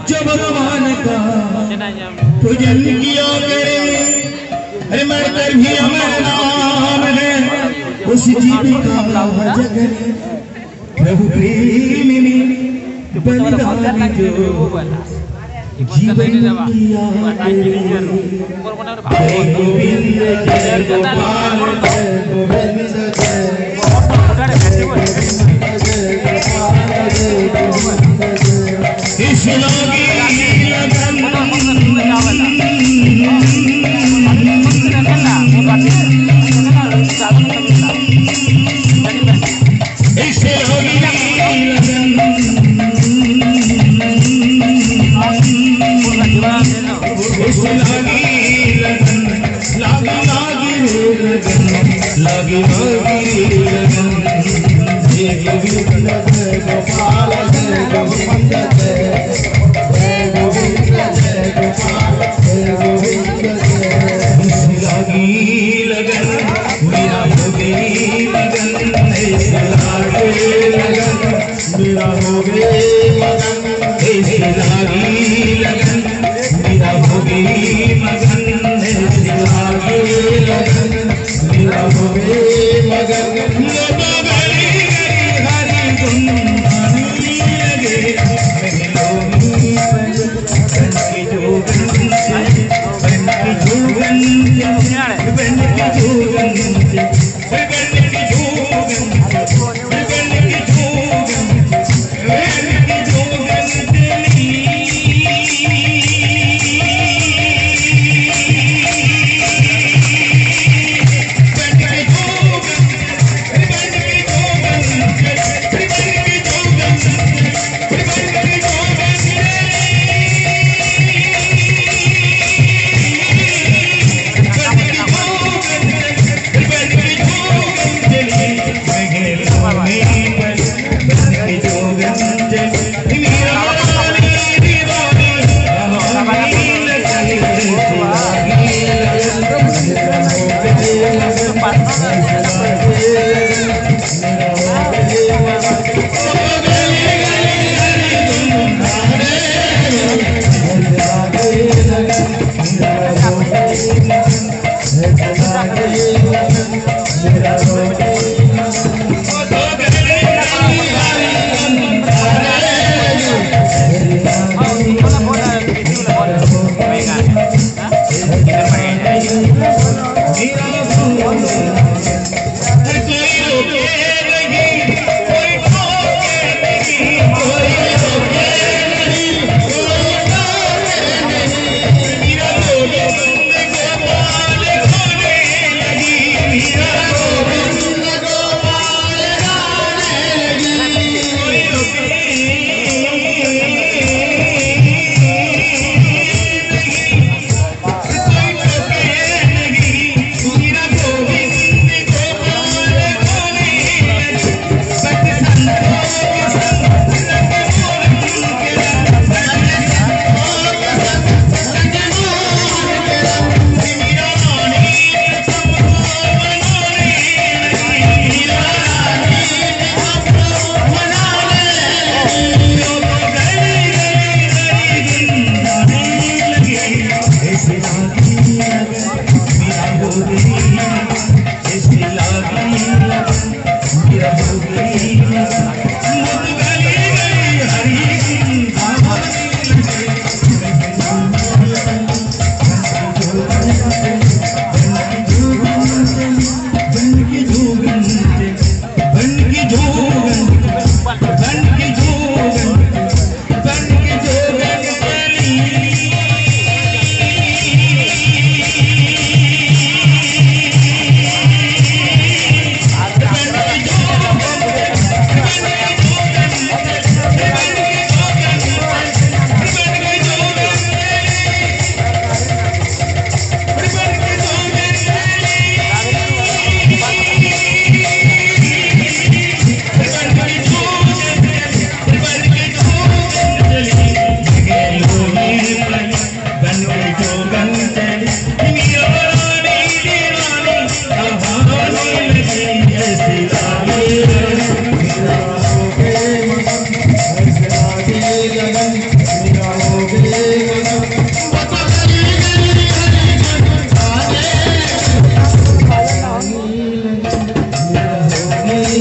जो भगवान का पूजन किया करे, अरे मरकर भी अमर नाम है उस जीविका जगन, प्रभु प्रेम में बलिदान जो जीवन किया करे। जय गोविंद जय गोपाल जय गोविंद इस लागी लगन लागी लगन जय गोविंद जय गोपाल जय गोविंद जय गोविंद जय गोपाल जय गोविंद जय लागी लगन मेरा हो गई लगन लागी लगन मेरा हो गई लगन लागी लगन मेरा हो गई लगन लागी लगन मेरा हो गई लगन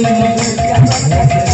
मगन